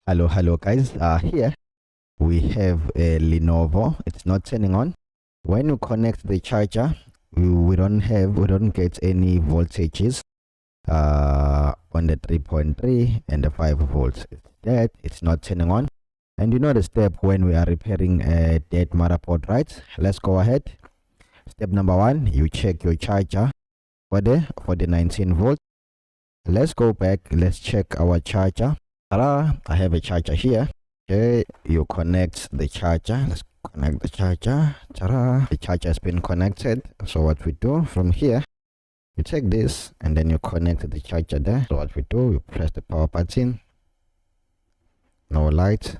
Hello guys. Here we have a Lenovo. It's not turning on. When you connect the charger, we don't get any voltages on the 3.3 and the 5 volts. It's not turning on. And you know the step when we are repairing a dead motherboard, right? Let's go ahead. Step number 1, you check your charger for the 19 volts. Let's go back. Let's check our charger. I have a charger here. Okay, you connect the charger. Let's connect the charger. The charger has been connected. So what we do from here, you take this and then you connect the charger there. So what we do, you press the power button. No light.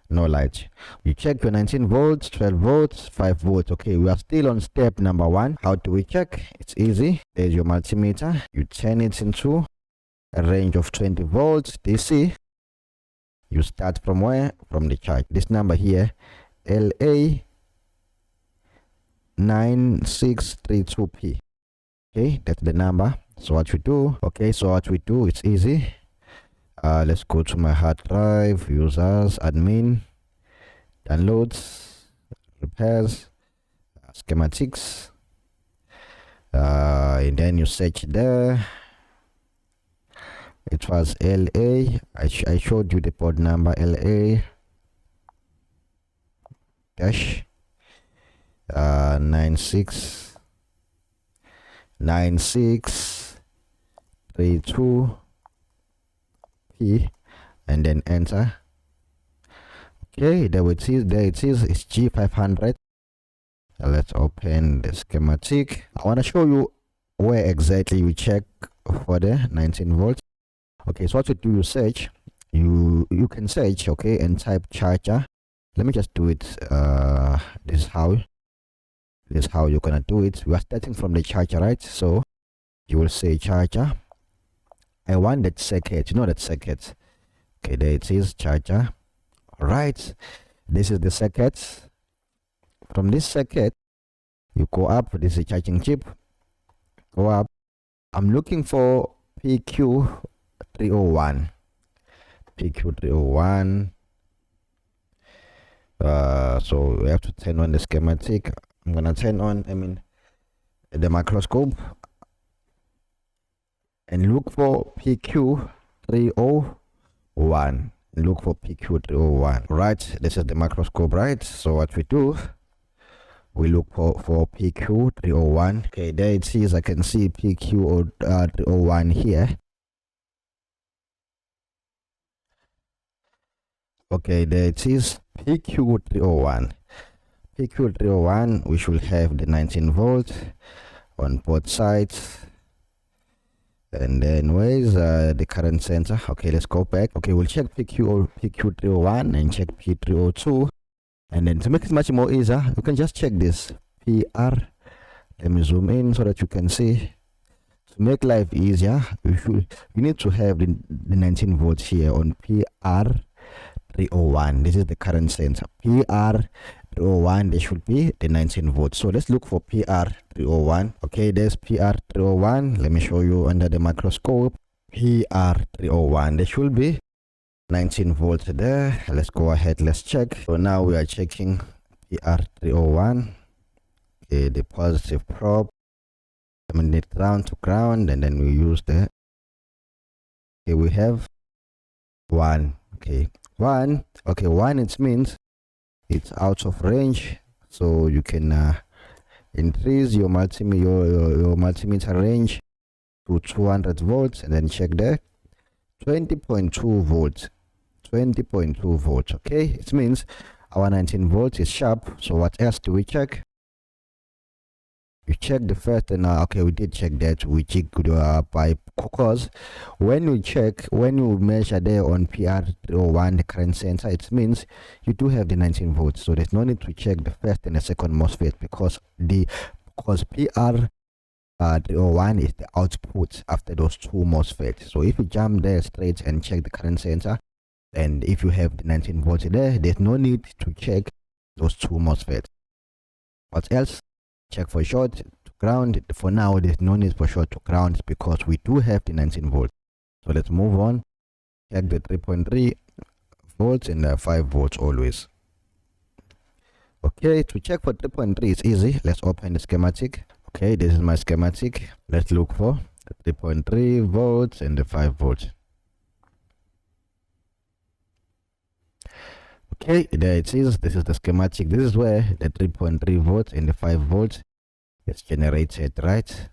You check your 19 volts, 12 volts, 5 volts. Okay, we are still on step number 1. How do we check? It's easy. There's your multimeter. You turn it into a range of 20 volts DC. You start from where? From the charge. This number here, LA9632P. Okay, that's the number. So what we do? It's easy. Let's go to my hard drive, users, admin, downloads, repairs, schematics, and then you search there. It was LA. I showed you the port number, LA dash 9632P, and then enter. Okay, there it is. It's G500. Let's open the schematic. I want to show you where exactly you check for the 19 volts. Okay, so what you do, you search. You can search, okay, and type charger. Let me just do it. This is how you're gonna do it. We are starting from the charger, right? So you will say charger. I want that circuit. You know that circuit. Okay, there it is, charger. All right, this is the circuit. From this circuit, you go up. This is a charging chip. Go up. I'm looking for PQ301. So we have to turn on the schematic. I'm gonna turn on the microscope and look for PQ301. Right, this is the microscope, right? So what we do, we look for PQ301. Okay, there it is. I can see PQ301 here. Okay, there it is, PQ301. PQ301, we should have the 19 volts on both sides. And then where's the current sensor? Okay, let's go back. Okay, we'll check PQ301 and check P302. And then to make it much more easier, you can just check this PR. Let me zoom in so that you can see. To make life easier, you need to have the 19 volts here on PR301. This is the current sensor. PR301, there should be the 19 volts. So let's look for PR301. Okay, there's PR301. Let me show you under the microscope. PR301, there should be 19 volts there. Let's go ahead, let's check. So now we are checking PR301. Okay, the positive probe, terminate ground to ground, and then we use the, okay, we have 1. Okay, 1. Okay, 1, it means it's out of range, so you can increase your multimeter range to 200 volts and then check there. 20.2 volts. Okay, it means our 19 volts is sharp. So what else do we check? You check the first, and okay, we did check that. We check by, because when you measure there on PR301 the current sensor, it means you do have the 19 volts. So there's no need to check the first and the second MOSFET, because PR301 is the output after those two MOSFETs. So if you jump there straight and check the current sensor, and if you have the 19 volts there, there's no need to check those two MOSFETs. What else? Check for short to ground. For now, there's no need for short to ground because we do have the 19 volts. So let's move on. Check the 3.3. volts and 5 volts always. Okay, to check for 3.3 it's easy. Let's open the schematic. Okay, this is my schematic. Let's look for 3.3 volts and the 5 volts. Okay, there it is. This is the schematic. This is where the 3.3 volts and the 5 volts is generated, right?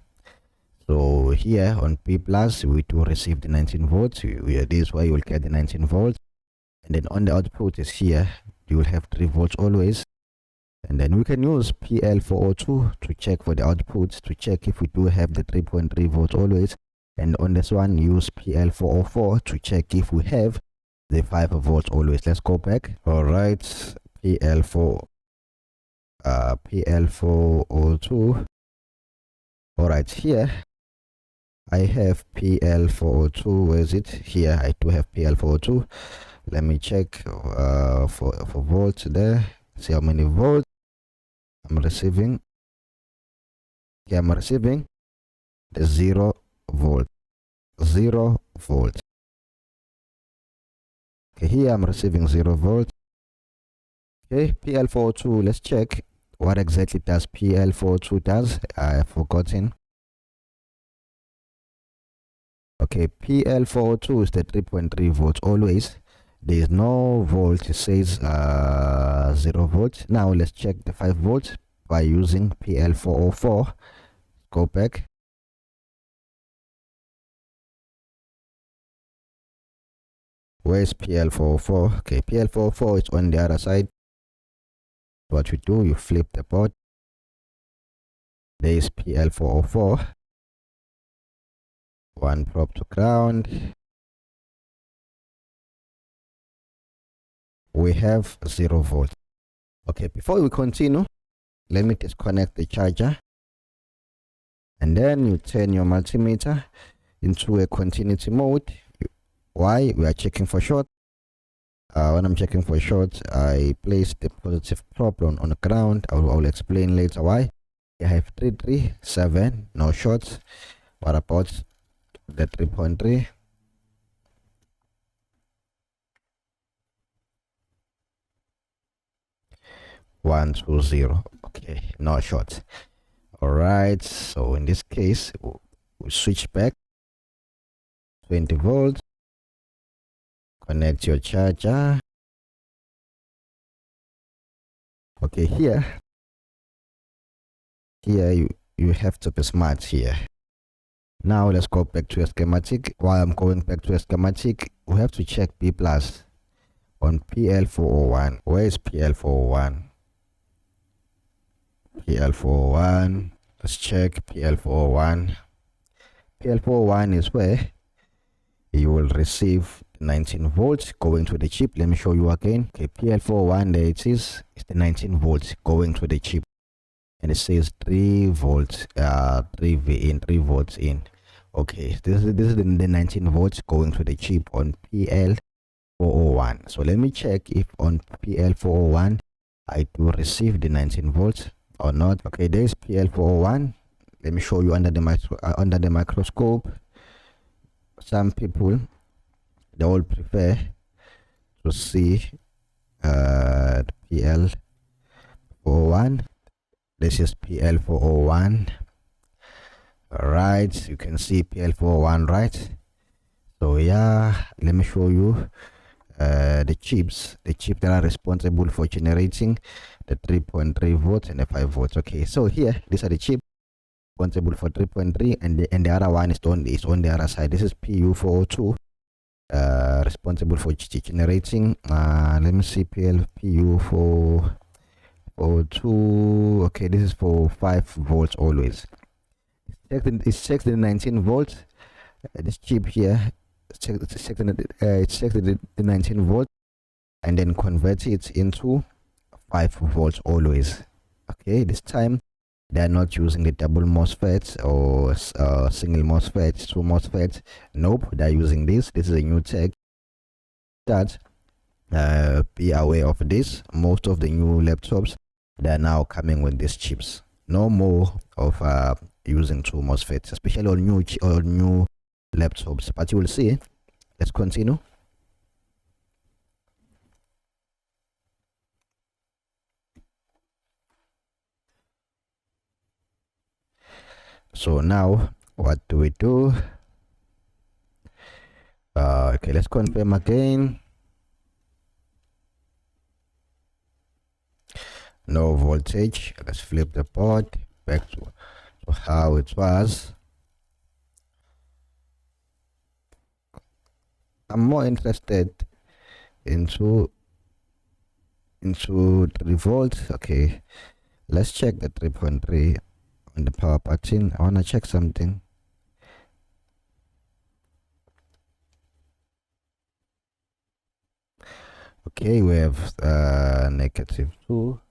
So here on P plus we do receive the 19 volts. This is where you will get the 19 volts, and then on the output is here you will have 3 volts always. And then we can use PL402 to check for the outputs, to check if we do have the 3.3 volts always. And on this one, use PL404 to check if we have the 5 volts always. Let's go back. All right, PL402. All right, here I have PL402. Where is it? Here I do have PL402. Let me check for volts there. See how many volts I'm receiving. Here I'm receiving the 0 volt. 0 volt. Okay, here I'm receiving 0 volt. Okay, PL402, let's check what exactly does PL402 does. I have forgotten. Okay, PL402 is the 3.3 volts always. There is no volt. It says 0 volts. Now let's check the 5 volts by using PL404. Go back. Where's PL404? Okay, PL404 is on the other side. What you do, you flip the board. There is PL404. One probe to ground. We have 0 volt. Okay, before we continue, let me disconnect the charger, and then you turn your multimeter into a continuity mode. Why? We are checking for short. When I'm checking for short, I place the positive probe on the ground. I will explain later why. I have 337, no shorts. What about the 3.3? 120. Okay, no short. All right, so in this case we switch back. 20 volts. Connect your charger. Okay, here you have to be smart here. Now let's go back to a schematic. While I'm going back to a schematic, we have to check P plus on PL401. Where is PL401? PL401. Let's check PL401. PL401 is where you will receive 19 volts going to the chip. Let me show you again. Okay, PL401, there it is. It's the 19 volts going to the chip, and it says 3 volts, 3 V in, 3 volts in. Okay, this is the 19 volts going to the chip on PL401. So let me check if on PL401 I do receive the 19 volts or not. Okay, there's PL401. Let me show you under the microscope. Some people, they all prefer to see the PL401. This is PL401. All right, you can see PL401, right? So yeah, let me show you the chips that are responsible for generating the 3.3 volts and the 5 volts. Okay, so here these are the chips responsible for 3.3, and the other one is on the other side. This is PU402, responsible for generating let me see, PU402. okay, this is for 5 volts always. It checks the 19 volts. This chip here it checks the 19 volts and then converts it into 5 volts always. Okay, this time they are not using the double MOSFETs or single MOSFETs, 2 MOSFETs. Nope, they're using this. This is a new tech that be aware of this. Most of the new laptops, they are now coming with these chips. No more of using 2 MOSFETs, especially on new laptops. But you will see. Let's continue. So now what do we do? Okay, let's confirm again. No voltage. Let's flip the board back to how it was. I'm more interested into 3 volts. Okay, let's check the 3.3 on the power button. I want to check something. Okay, we have -2.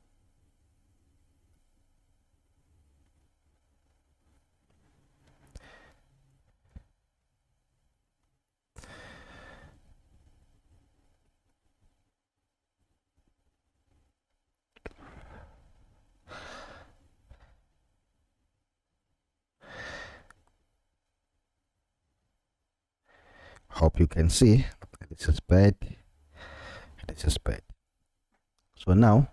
Hope you can see. This is bad. This is bad. So now,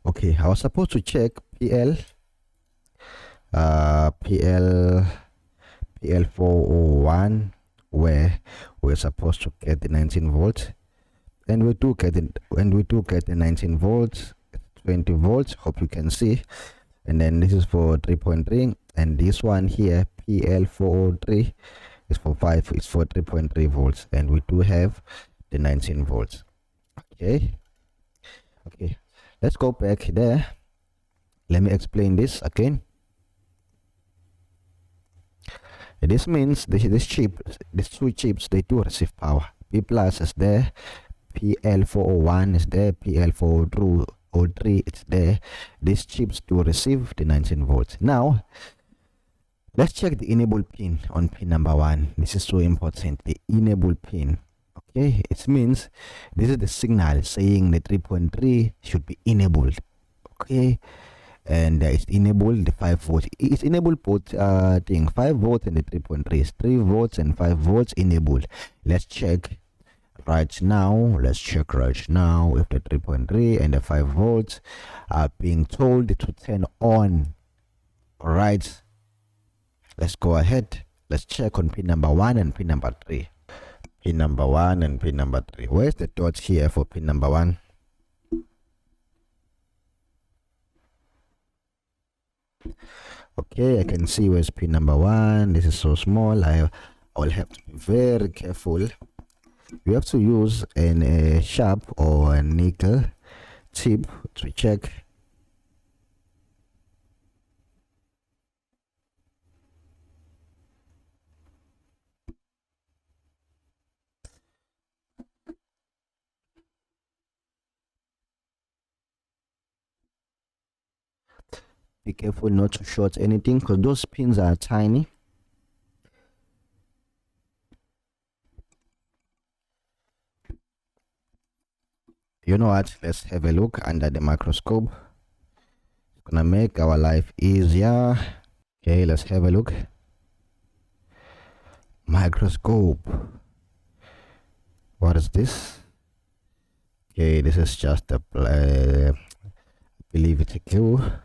okay, I was supposed to check PL401, where we're supposed to get the 19 volts, and we do get it. When we do get the 19 volts, 20 volts. Hope you can see. And then this is for 3.3, and this one here, PL403, is for 5. It's for 3.3 volts, and we do have the 19 volts. Okay. Let's go back there. Let me explain this again. This means these two chips, they do receive power. P plus is there, PL401 is there, PL403 it's there. These chips do receive the 19 volts. Now let's check the enable pin on pin number 1. This is so important, the enable pin. Okay, it means this is the signal saying the 3.3 should be enabled. Okay, and it's enabled the 5 volts. It's enabled both 5 volts and the 3.3 is 3 volts and 5 volts enabled. Let's check right now. Let's check right now if the 3.3 and the 5 volts are being told to turn on. All right, let's go ahead. Let's check on pin number 1 and pin number 3. Pin number 1 and pin number 3. Where's the dot here for pin number 1? Okay, I can see where's pin number 1. This is so small. I'll have to be very careful. You have to use a sharp or a nickel tip to check. Be careful not to short anything because those pins are tiny. You know what? Let's have a look under the microscope. It's gonna make our life easier. Okay, let's have a look. Microscope. What is this? Okay, this is just a I believe it's a cube.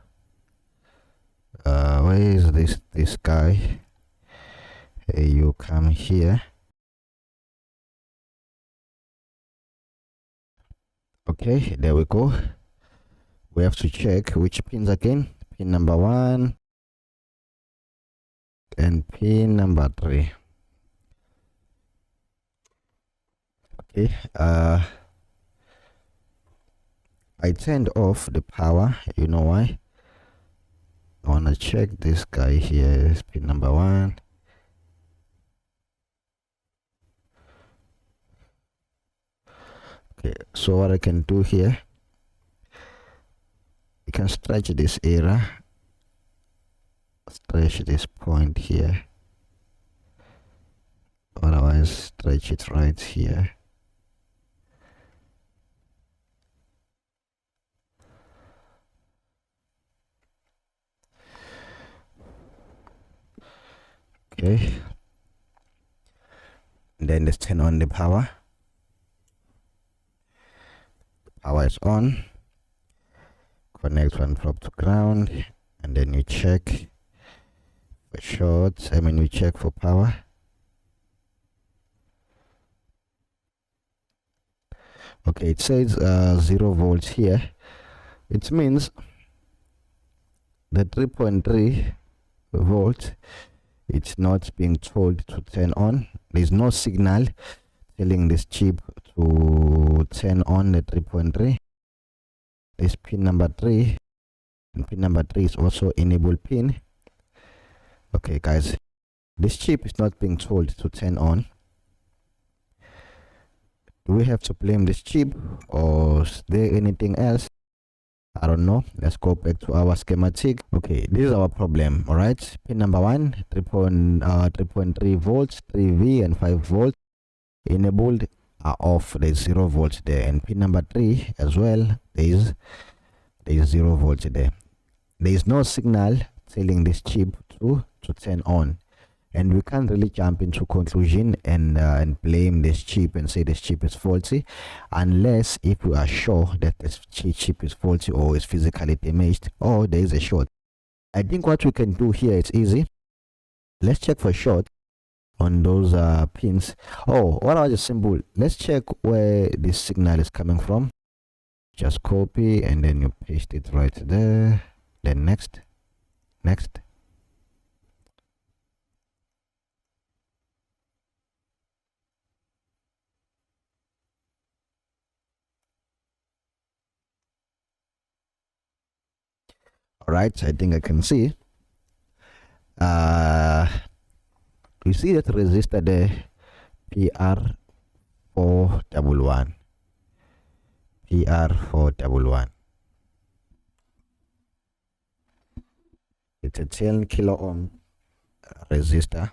Where is this guy? Hey, you come here. Okay, there we go. We have to check which pins again. Pin number 1 and pin number 3. Okay, I turned off the power. You know why? I want to check this guy here. Is pin number 1. Okay, so what I can do here, you can stretch this area, stretch this point here, otherwise stretch it right here. Okay, and then let's turn on the power. Power is on. Connect one probe to ground, and then you check for short. I mean, we check for power. Okay, it says 0 volts here. It means the 3.3 volts, it's not being told to turn on. There's no signal telling this chip to turn on the 3.3. This pin number 3, and pin number 3 is also enable pin. Okay guys, this chip is not being told to turn on. Do we have to blame this chip, or is there anything else? I don't know. Let's go back to our schematic. Okay, this is our problem. All right, pin number 1, 3.3 volts, 3V and 5 volts enabled are off. There's 0 volts there. And pin number 3 as well, there's 0 volts there. There is no signal telling this chip to turn on, and we can't really jump into conclusion and blame this chip and say this chip is faulty, unless if we are sure that this chip is faulty or is physically damaged or there is a short. I think what we can do here is easy. Let's check for short on those pins. Oh, what about the symbol? Let's check where this signal is coming from. Just copy and then you paste it right there. Then next. All right, I think I can see. You see that resistor there, PR411. PR411. It's a 10 kilo ohm resistor.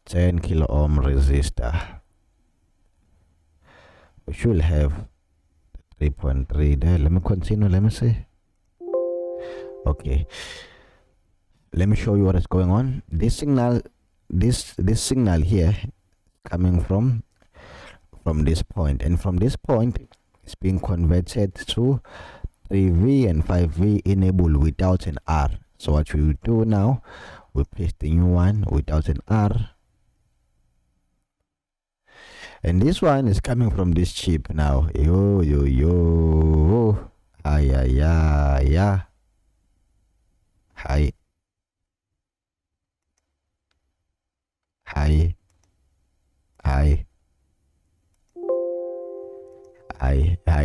$10 kilo ohm resistor. We should have 3.3 there. Let me continue. Let me see. Okay, let me show you what is going on. This signal, this signal here, coming from this point, and from this point it's being converted to 3V and 5V enable without an R. So what we will do now, we paste the new one without an R, and this one is coming from this chip now. Yo, yeah. Hi.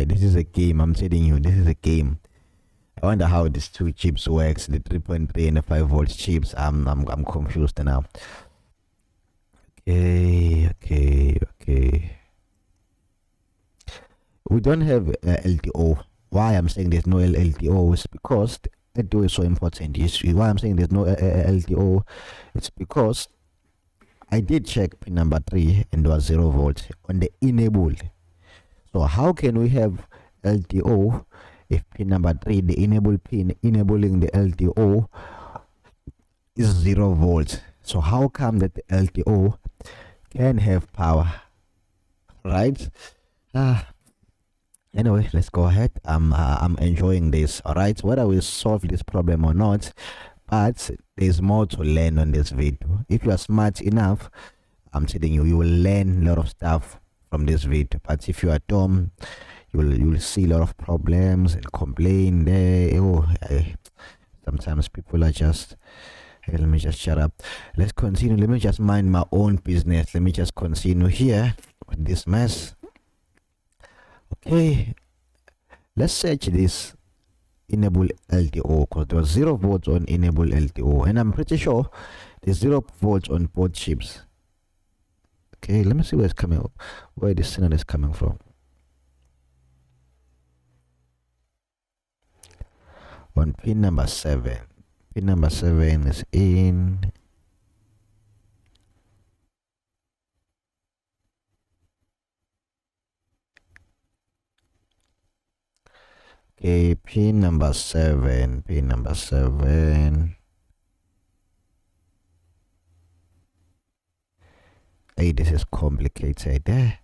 This is a game. I'm telling you, this is a game. I wonder how these two chips works, the 3.3 and the 5 volt chips. I'm confused now. Okay. We don't have LTO. Why I'm saying there's no LTO is because LTO is so important. Why I'm saying there's no LTO, it's because I did check pin number 3 and there was 0 volts on the enabled. So how can we have LTO if pin number 3, the enable pin enabling the LTO, is 0 volts? So how come that the LTO can have power, right? Anyway, let's go ahead. I'm enjoying this. All right, whether we solve this problem or not, but there's more to learn on this video. If you are smart enough, I'm telling you, you will learn a lot of stuff from this video. But if you are dumb, you will see a lot of problems and complain there. Sometimes people are just, hey, let me just shut up. Let's continue. Let me just mind my own business. Let me just continue here with this mess. Okay, let's search this enable LTO, because there was 0 volts on enable LTO, and I'm pretty sure there's 0 volts on both chips. Okay, let me see where it's coming up, where this signal is coming from. On pin number 7. Pin number 7 is in. Okay, pin number 7. Hey, this is complicated.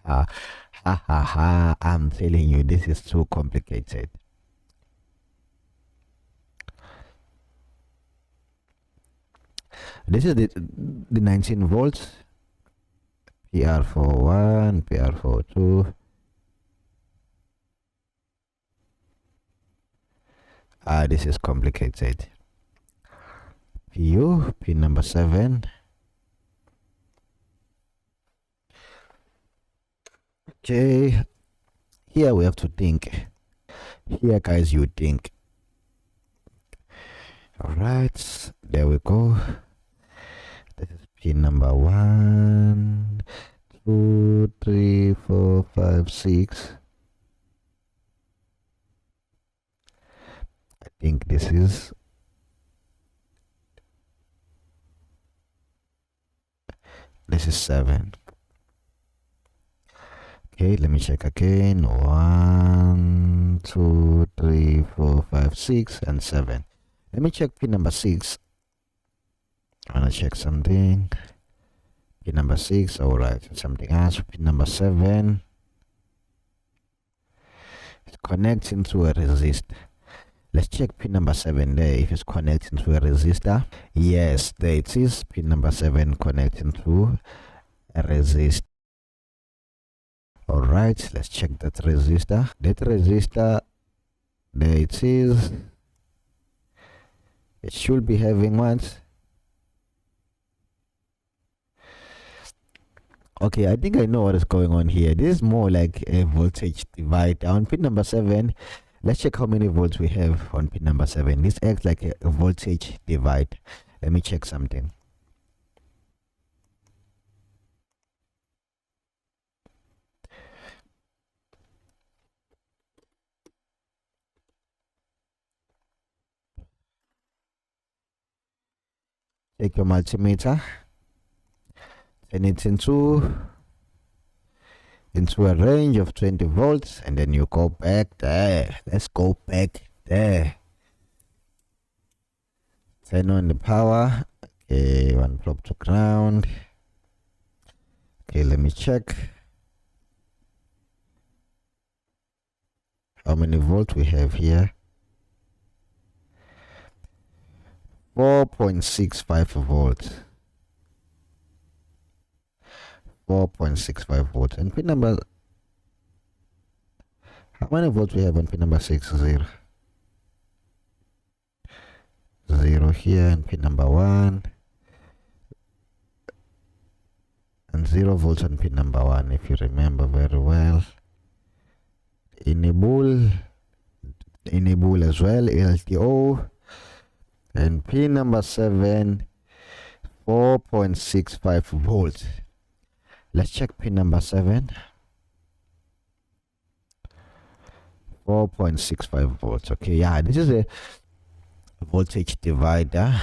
Ha ha ha ha! I'm telling you, this is too complicated. This is the 19 volts. PR for 1, PR for 2. This is complicated. PU, pin number 7. Okay, here we have to think. Here, guys, you think. All right, there we go. This is pin number 1, 2, 3, 4, 5, 6. I think this is this is 7. Okay, let me check again. 1, 2, 3, 4, 5, 6, and 7. Let me check pin number 6. I wanna check something. Pin number 6, alright, something else. Pin number 7. It's connecting to a resistor. Let's check pin number 7 there if it's connecting to a resistor. Yes, there it is. Pin number 7 connecting to a resistor. Alright, let's check that resistor. That resistor, there it is. It should be having what? Okay, I think I know what is going on here. This is more like a voltage divider. On pin number 7, let's check how many volts we have on pin number 7. This acts like a voltage divide. Let me check something. Take your multimeter, turn it into a range of 20 volts, and then you go back there. Let's go back there. Turn on the power. Okay, one plug to ground. Okay, let me check how many volts we have here. 4.65 volts. 4.65 volts. And pin number, how many volts we have on pin number 6? 0. 0 here, and pin number 1. And 0 volts on pin number 1, if you remember very well. Enable as well, LTO. And pin number 7, 4.65 volts. Let's check pin number 7. 4.65 volts. Okay, yeah, this is a voltage divider.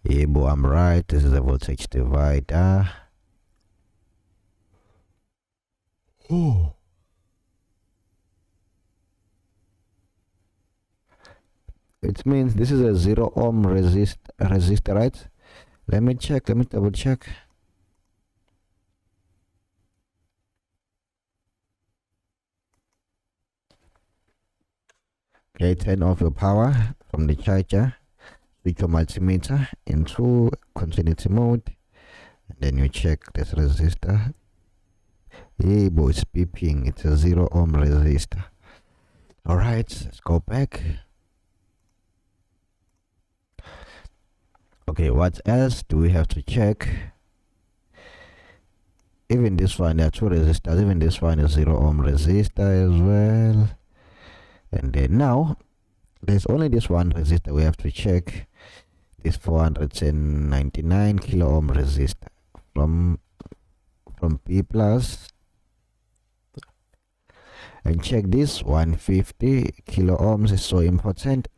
Yeah, boy, I'm right. This is a voltage divider. Oh. It means this is a 0 ohm resistor, right? Let me check. Let me double check. Okay, turn off your power from the charger. Switch your multimeter into continuity mode, and then you check this resistor. Hey boy, it's beeping. It's a 0 ohm resistor. All right, let's go back. Okay, what else do we have to check? Even this one, there are 2 resistors. Even this one is 0 ohm resistor as well. And then now, there's only this one resistor we have to check. This 499 kilo ohm resistor from P plus. And check this 150 kilo ohms is so important.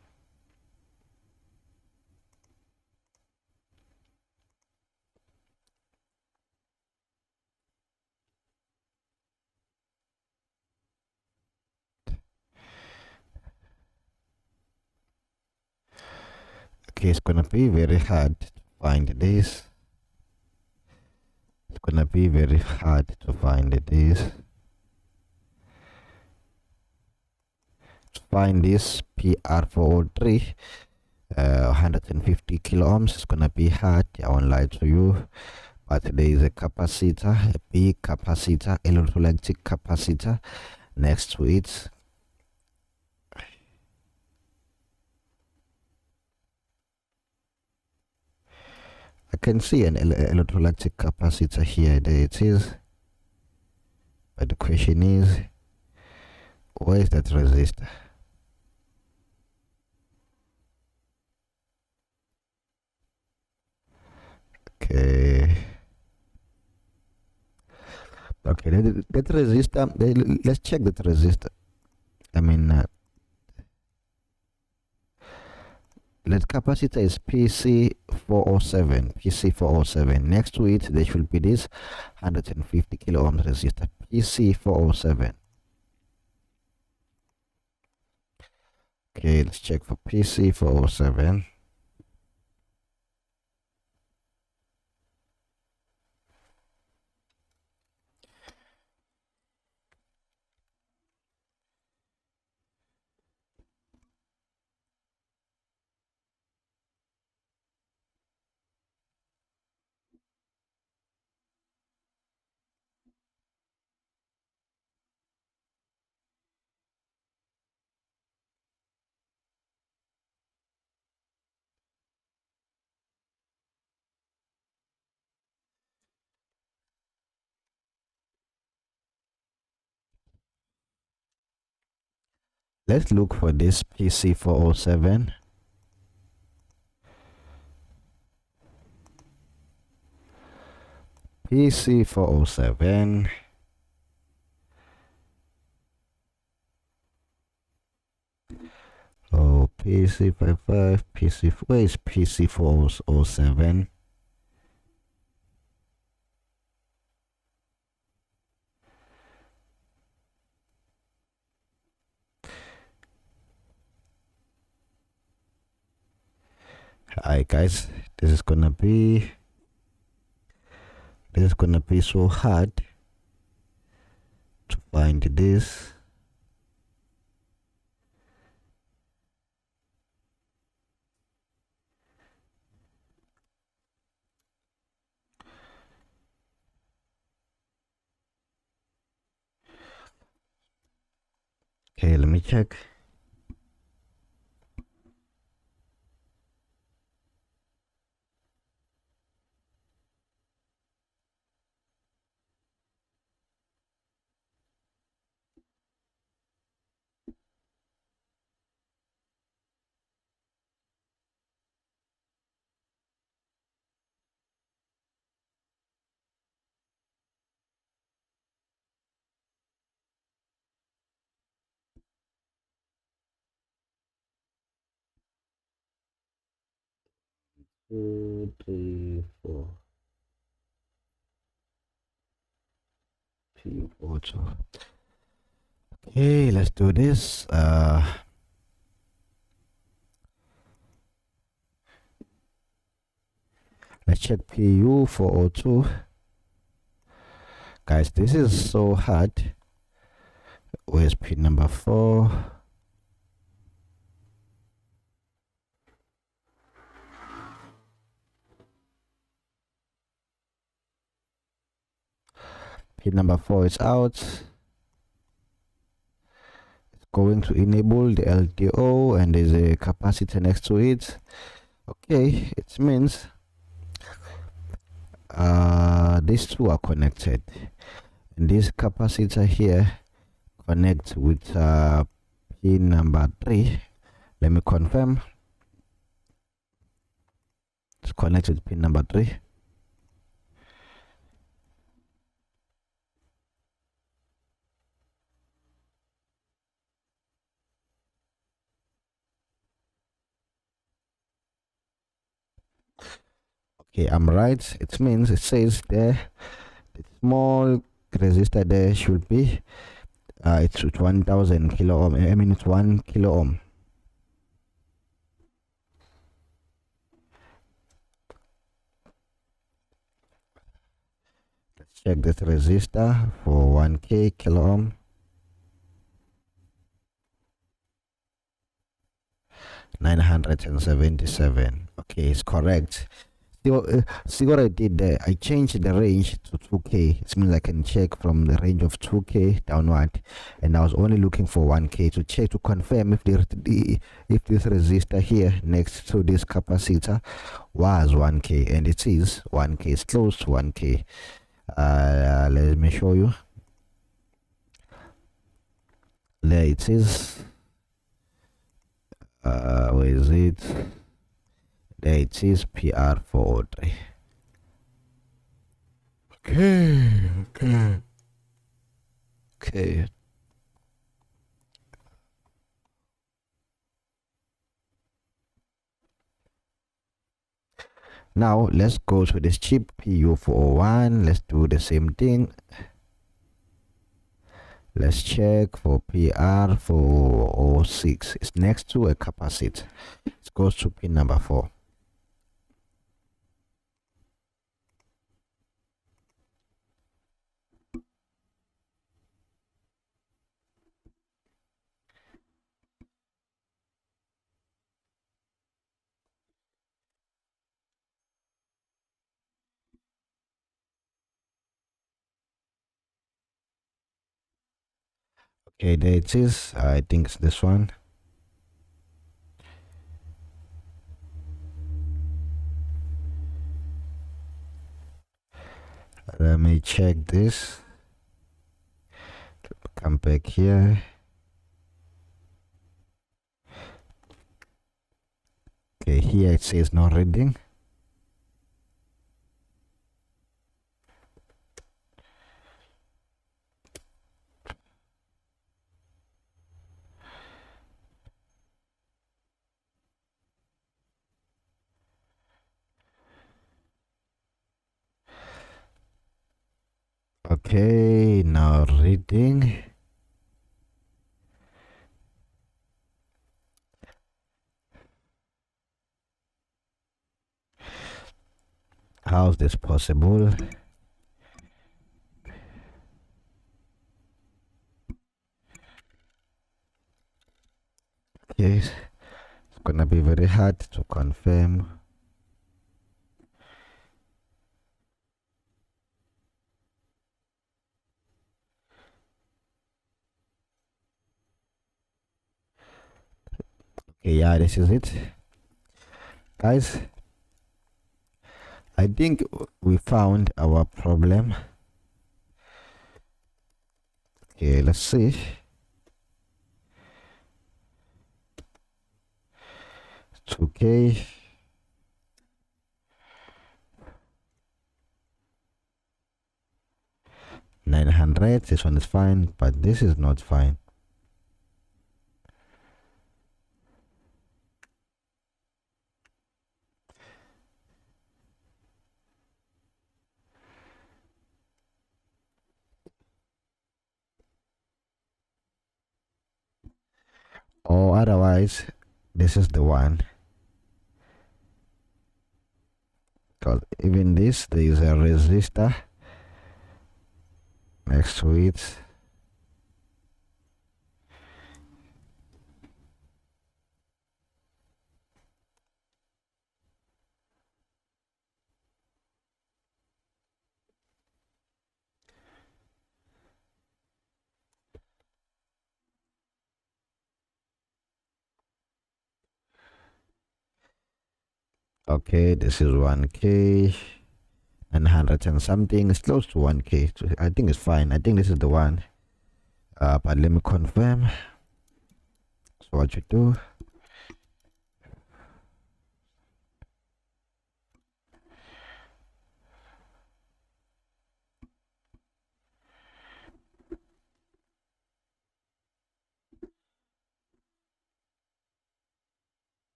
Okay, it's gonna be very hard to find this. It's gonna be very hard to find this. To find this PR403 150 kilo ohms is gonna be hard. I won't lie to you, but there is a capacitor, a big capacitor, electrolytic capacitor next to it. I can see an electrolytic capacitor here. There it is. But the question is, where is that resistor? Okay. Okay, that resistor, let's check that resistor. I mean, that capacitor is PC407. PC407. Next to it, there should be this 150 kilo ohms resistor. PC407. Okay, let's check for PC407. Let's look for this PC407. PC407. Oh, PC55, where is PC407? Alright guys, this is gonna be so hard to find this. Okay, let me check. Two, three, four. P4. Okay, let's do this. Let's check PU402. Guys, this is so hard. Where's pin number 4? Pin number 4 is out. It's going to enable the LDO, and there's a capacitor next to it. Okay, it means these two are connected, and this capacitor here connects with pin number 3. Let me confirm. It's connected with pin number 3. Okay, I'm right. It means it says there the small resistor there should be it's 1000 kilo ohm. I mean, it's 1 kilo ohm. check this resistor for 1k kilo ohm. 977. Okay, it's correct. See what I did there? I changed the range to 2k. It means I can check from the range of 2k downward, and I was only looking for 1k to check to confirm if if this resistor here next to this capacitor was 1k, and it is 1k. It's close to 1k. Let me show you. There it is. Where is it? There it is, PR403. Okay. Now let's go to this chip PU401. Let's do the same thing. Let's check for PR406. It's next to a capacitor. It goes to pin number 4. Okay, there it is. I think it's this one. Let me check this. Come back here. Okay, here it says no reading. Okay, now reading. How is this possible? Yes, it's gonna be very hard to confirm. Okay, yeah, this is it, guys. I think we found our problem. Okay, let's see. It's okay. $900. This one is fine, but this is not fine. Or otherwise, this is the one. Because even this, there is a resistor next to it. Okay, this is 1k. 900 and something. It's close to 1k. So I think it's fine. I think this is the one. But let me confirm. So what you do,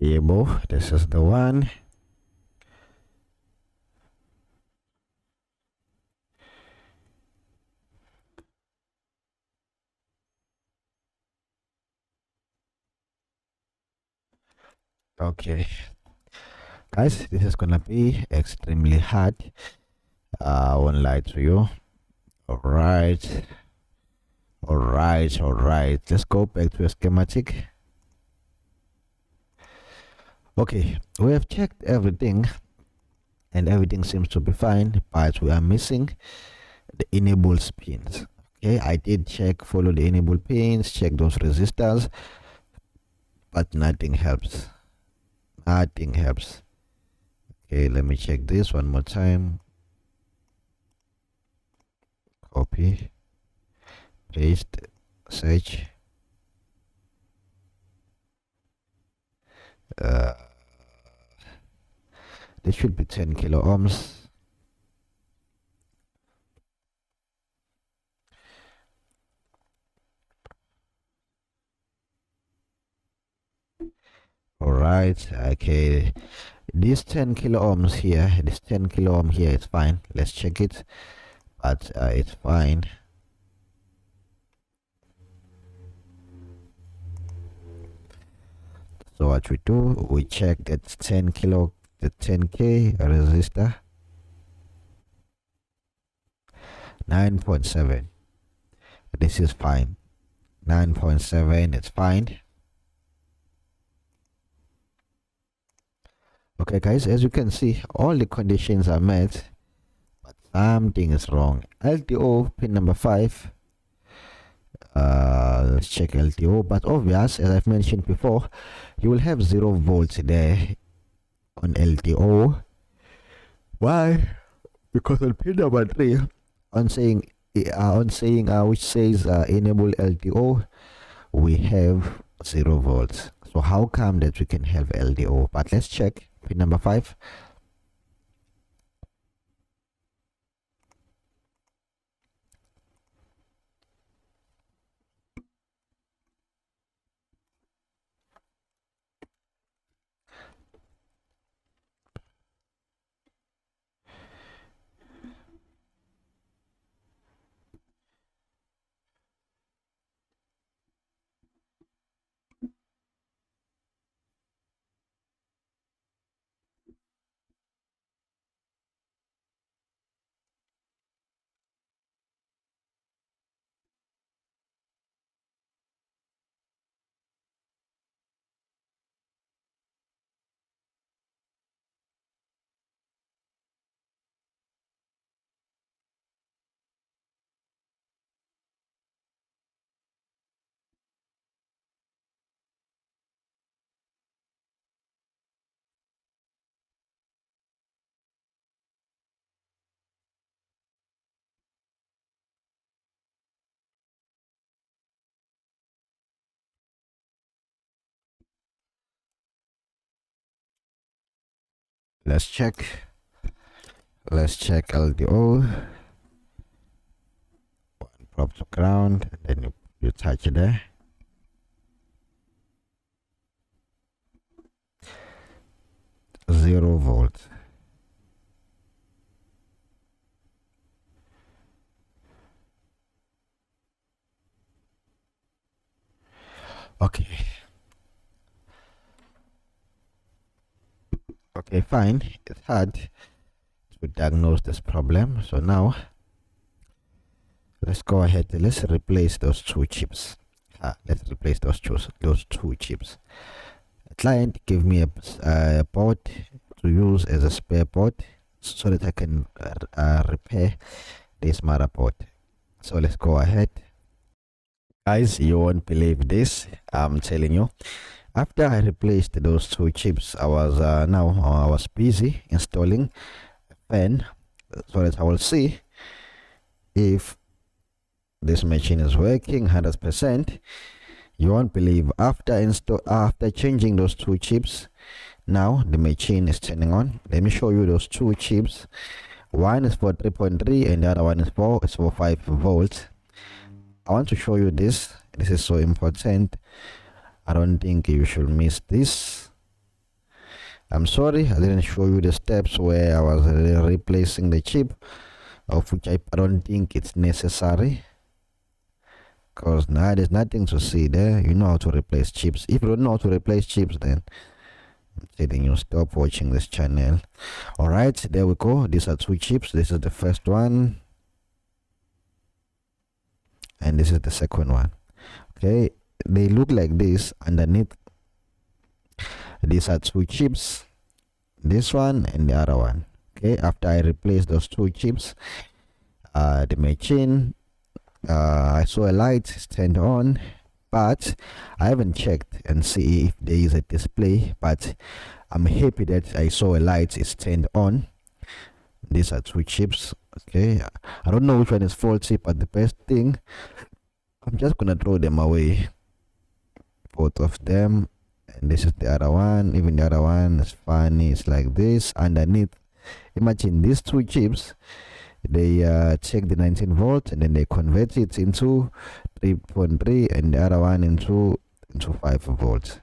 Able, this is the one. Okay, guys, this is gonna be extremely hard. I won't lie to you. All right, let's go back to a schematic. Okay, we have checked everything and everything seems to be fine, but we are missing the enable pins. Okay, I did check, follow the enable pins, check those resistors, but nothing helps. Okay, let me check this one more time. Copy, paste, search. This should be 10 kilo ohms. All right, okay, this 10 kilo ohms here, this 10 kilo ohm here is fine. Let's check it, but it's fine. So what we do, we check that 10k resistor, 9.7. This is fine. 9.7, it's fine. Okay guys, as you can see, all the conditions are met, but something is wrong. LTO pin number 5. Let's check LTO, but obvious, as I've mentioned before, you will have 0 volts there on LTO. Why? Because on pin number 3, on saying which says enable LTO, we have 0 volts. So how come that we can have LTO? But let's check pin number 5. Let's check LTO. Prop to ground, and then you touch it there. Zero volt. Okay, fine. It's hard to diagnose this problem, so now let's go ahead. Let's replace those two chips. Let's replace those two chips. The client give me a board to use as a spare board so that I can repair this motherboard. So let's go ahead. Guys, you won't believe this. I'm telling you. After I replaced those two chips, I was busy installing a fan so that I will see if this machine is working 100%. You won't believe, after changing those two chips, now the machine is turning on. Let me show you those two chips. One is for 3.3 and the other one is for 5 volts. I want to show you this. This is so important. I don't think you should miss this. I'm sorry I didn't show you the steps where I was replacing the chip, of which I don't think it's necessary, because now there's nothing to see there. You know how to replace chips. If you don't know how to replace chips, then I'm telling you, stop watching this channel. All right, there we go. These are two chips. This is the first one and this is the second one. Okay, they look like this underneath. These are two chips, this one and the other one. Okay, after I replace those two chips, the machine, I saw a light is turned on, but I haven't checked and see if there is a display, but I'm happy that I saw a light is turned on. These are two chips. Okay, I don't know which one is faulty, but the best thing, I'm just gonna throw them away, both of them. And this is the other one. Even the other one is funny. It's like this underneath. Imagine these two chips, they take the 19 volt and then they convert it into 3.3 and the other one into 5 volts.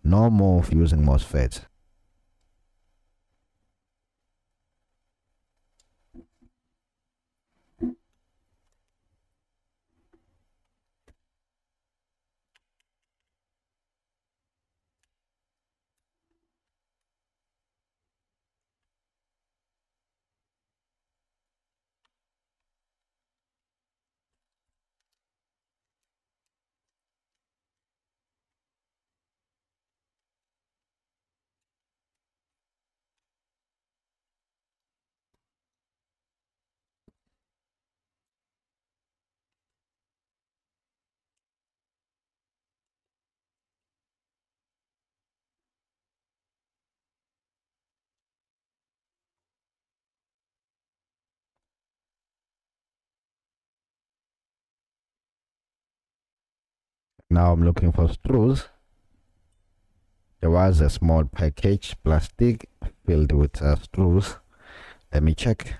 No more of using MOSFET. Now I'm looking for screws. There was a small package, plastic, filled with screws. Let me check.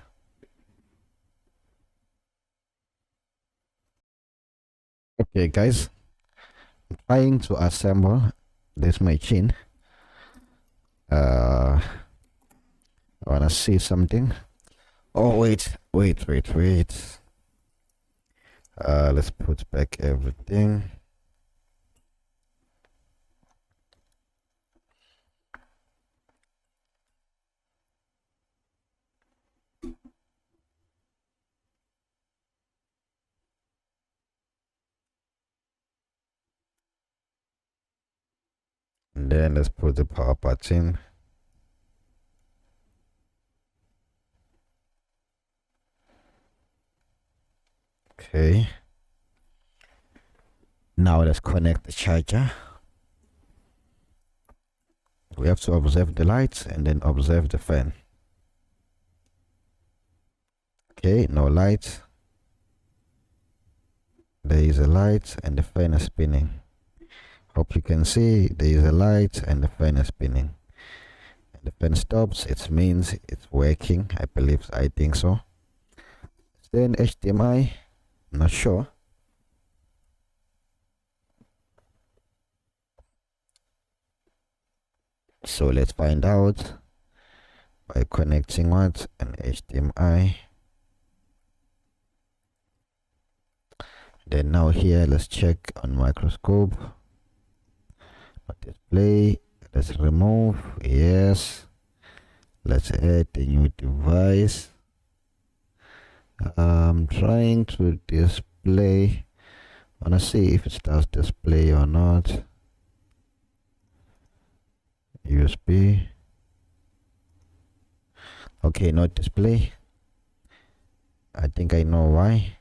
Okay, guys, I'm trying to assemble this machine. I wanna see something. Oh, wait. Let's put back everything. And then let's put the power parts in. Okay. Now let's connect the charger. We have to observe the lights and then observe the fan. Okay, no lights. There is a light and the fan is spinning. Hope you can see there is a light and the fan is spinning. And the fan stops, it means it's working. I think so. Is there an HDMI? I'm not sure. So let's find out by connecting what? An HDMI. Then now here, let's check on microscope. Display, let's remove, yes. Let's add a new device. I'm trying to display. I wanna see if it starts display or not. USB. Okay, not display. I think I know why.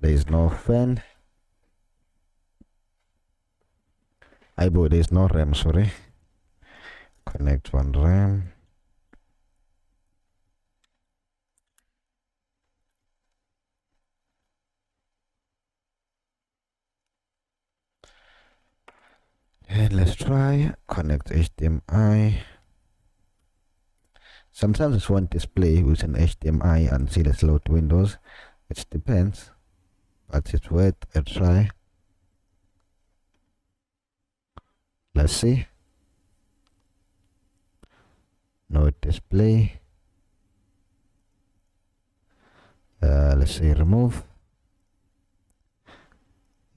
There is no fan. There is no RAM, sorry. Connect one RAM. And let's try connect HDMI. Sometimes it won't display with an HDMI until it's load Windows. It depends. but it's worth a try. Let's see. No display. Let's say remove.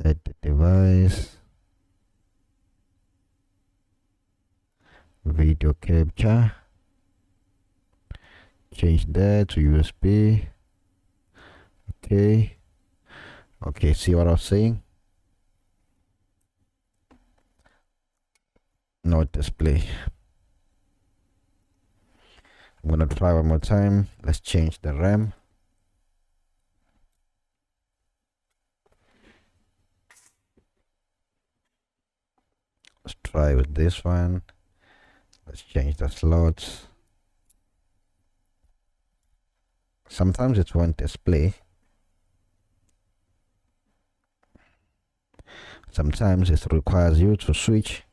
Add the device. Video capture. Change that to USB. Okay, see what I was saying? No display. I'm gonna try one more time. Let's change the RAM. Let's try with this one. Let's change the slots. Sometimes it won't display. Sometimes it requires you to switch.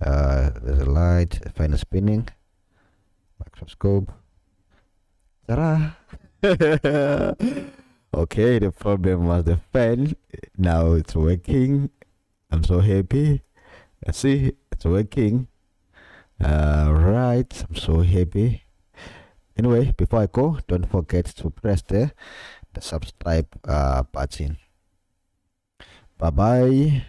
There's a light, fan is spinning. Microscope. Ta-da! Okay, the problem was the fan. Now it's working. I'm so happy. See, it's working. Right, I'm so happy. Anyway, before I go, don't forget to press the subscribe button. Bye bye.